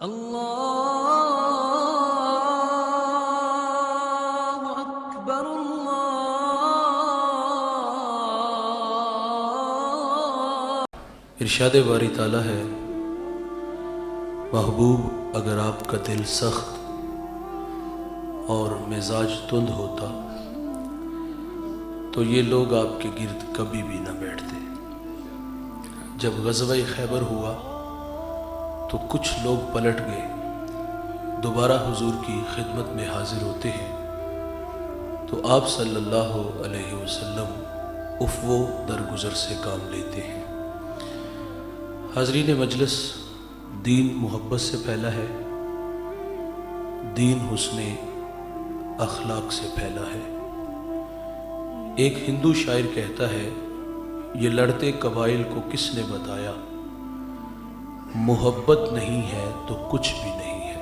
اللہ اکبر اللہ۔ ارشاد باری تعالیٰ ہے، محبوب اگر آپ کا دل سخت اور مزاج تند ہوتا تو یہ لوگ آپ کے گرد کبھی بھی نہ بیٹھتے۔ جب غزوہ خیبر ہوا تو کچھ لوگ پلٹ گئے، دوبارہ حضور کی خدمت میں حاضر ہوتے ہیں تو آپ صلی اللہ علیہ وسلم افو درگزر سے کام لیتے ہیں۔ حاضرین مجلس، دین محبت سے پھیلا ہے، دین حسن اخلاق سے پھیلا ہے۔ ایک ہندو شاعر کہتا ہے، یہ لڑتے قبائل کو کس نے بتایا، محبت نہیں ہے تو کچھ بھی نہیں ہے۔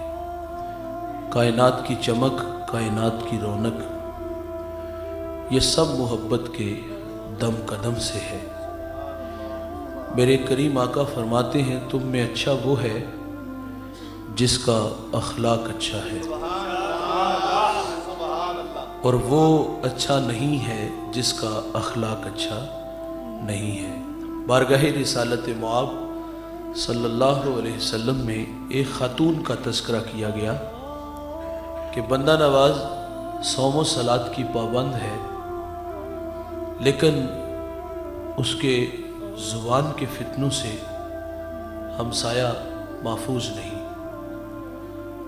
کائنات کی چمک، کائنات کی رونق، یہ سب محبت کے دم قدم سے ہے۔ میرے کریم آقا فرماتے ہیں، تم میں اچھا وہ ہے جس کا اخلاق اچھا ہے، اور وہ اچھا نہیں ہے جس کا اخلاق اچھا نہیں ہے۔ بارگاہ رسالت مآب صلی اللہ علیہ وسلم میں ایک خاتون کا تذکرہ کیا گیا کہ بندہ نواز صوم و صلات کی پابند ہے، لیکن اس کے زبان کے فتنوں سے ہمسایہ محفوظ نہیں۔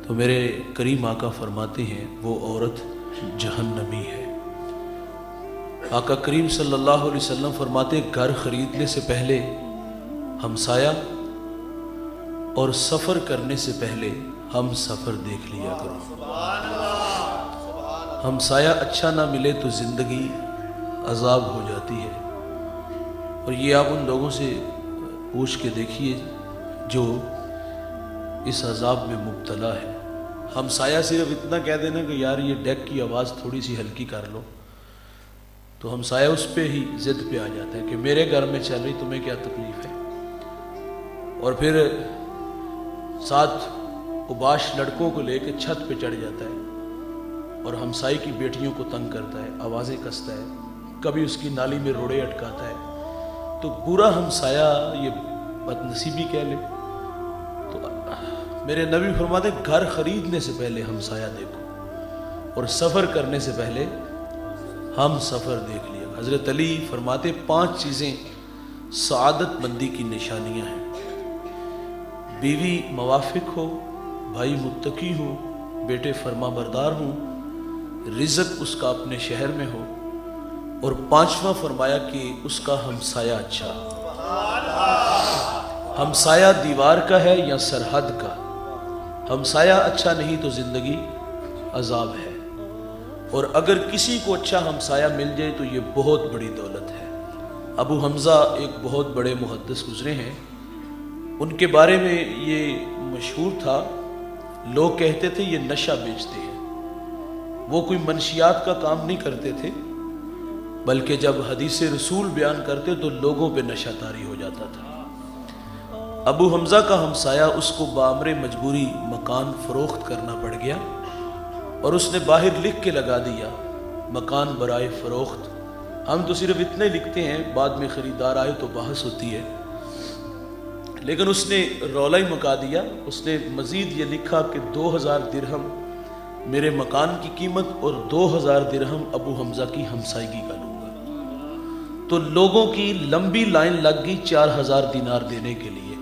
تو میرے کریم آقا فرماتے ہیں، وہ عورت جہنمی ہے۔ آقا کریم صلی اللہ علیہ وسلم فرماتے، گھر خریدنے سے پہلے ہمسایہ اور سفر کرنے سے پہلے ہم سفر دیکھ لیا کرو۔ ہمسایہ اچھا نہ ملے تو زندگی عذاب ہو جاتی ہے، اور یہ آپ ان لوگوں سے پوچھ کے دیکھیے جو اس عذاب میں مبتلا ہے۔ ہمسایہ صرف اتنا کہہ دینا کہ یار یہ ڈیک کی آواز تھوڑی سی ہلکی کر لو، تو ہمسایہ اس پہ ہی ضد پہ آ جاتا ہے کہ میرے گھر میں چل رہی، تمہیں کیا تکلیف ہے؟ اور پھر ساتھ اوباش لڑکوں کو لے کے چھت پہ چڑھ جاتا ہے اور ہمسائی کی بیٹیوں کو تنگ کرتا ہے، آوازیں کستا ہے، کبھی اس کی نالی میں روڑے اٹکاتا ہے۔ تو برا ہمسایہ یہ بد نصیبی کہہ لے۔ تو میرے نبی فرماتے، گھر خریدنے سے پہلے ہمسایہ دیکھو، اور سفر کرنے سے پہلے ہم سفر دیکھ لیا۔ حضرت علی فرماتے، 5 چیزیں سعادت مندی کی نشانیاں ہیں: بیوی موافق ہو، بھائی متقی ہو، بیٹے فرما بردار ہوں، رزق اس کا اپنے شہر میں ہو، اور 5واں فرمایا کہ اس کا ہمسایہ اچھا۔ ہمسایہ دیوار کا ہے یا سرحد کا، ہمسایہ اچھا نہیں تو زندگی عذاب ہے، اور اگر کسی کو اچھا ہمسایہ مل جائے تو یہ بہت بڑی دولت ہے۔ ابو حمزہ ایک بہت بڑے محدث گزرے ہیں، ان کے بارے میں یہ مشہور تھا، لوگ کہتے تھے یہ نشہ بیچتے ہیں۔ وہ کوئی منشیات کا کام نہیں کرتے تھے، بلکہ جب حدیث رسول بیان کرتے تو لوگوں پہ نشہ طاری ہو جاتا تھا۔ ابو حمزہ کا ہمسایہ اس کو بامر مجبوری مکان فروخت کرنا پڑ گیا، اور اس نے باہر لکھ کے لگا دیا، مکان برائے فروخت۔ ہم تو صرف اتنے لکھتے ہیں، بعد میں خریدار آئے تو بحث ہوتی ہے، لیکن اس نے رولا ہی مکا دیا۔ اس نے مزید یہ لکھا کہ 2000 درہم میرے مکان کی قیمت اور 2000 درہم ابو حمزہ کی ہمسائیگی کا لوں گا۔ تو لوگوں کی لمبی لائن لگ گئی 4000 دینار دینے کے لیے،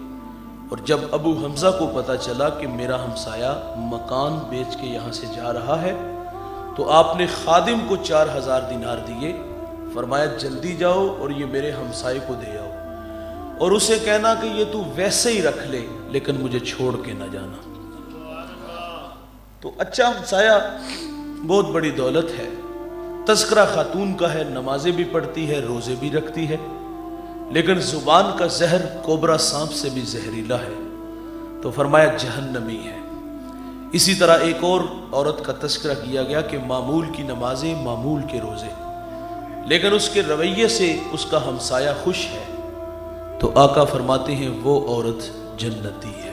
اور جب ابو حمزہ کو پتا چلا کہ میرا ہمسایہ مکان بیچ کے یہاں سے جا رہا ہے، تو آپ نے خادم کو 4000 دینار دیے، فرمایا جلدی جاؤ اور یہ میرے ہمسائے کو دے آؤ، اور اسے کہنا کہ یہ تو ویسے ہی رکھ لے لیکن مجھے چھوڑ کے نہ جانا۔ تو اچھا ہمسایہ بہت بڑی دولت ہے۔ تذکرہ خاتون کا ہے، نمازیں بھی پڑھتی ہے، روزے بھی رکھتی ہے، لیکن زبان کا زہر کوبرا سانپ سے بھی زہریلا ہے، تو فرمایا جہنمی ہے۔ اسی طرح ایک اور عورت کا تذکرہ کیا گیا کہ معمول کی نمازیں، معمول کے روزے، لیکن اس کے رویے سے اس کا ہمسایہ خوش ہے، تو آقا فرماتے ہیں وہ عورت جنتی ہے۔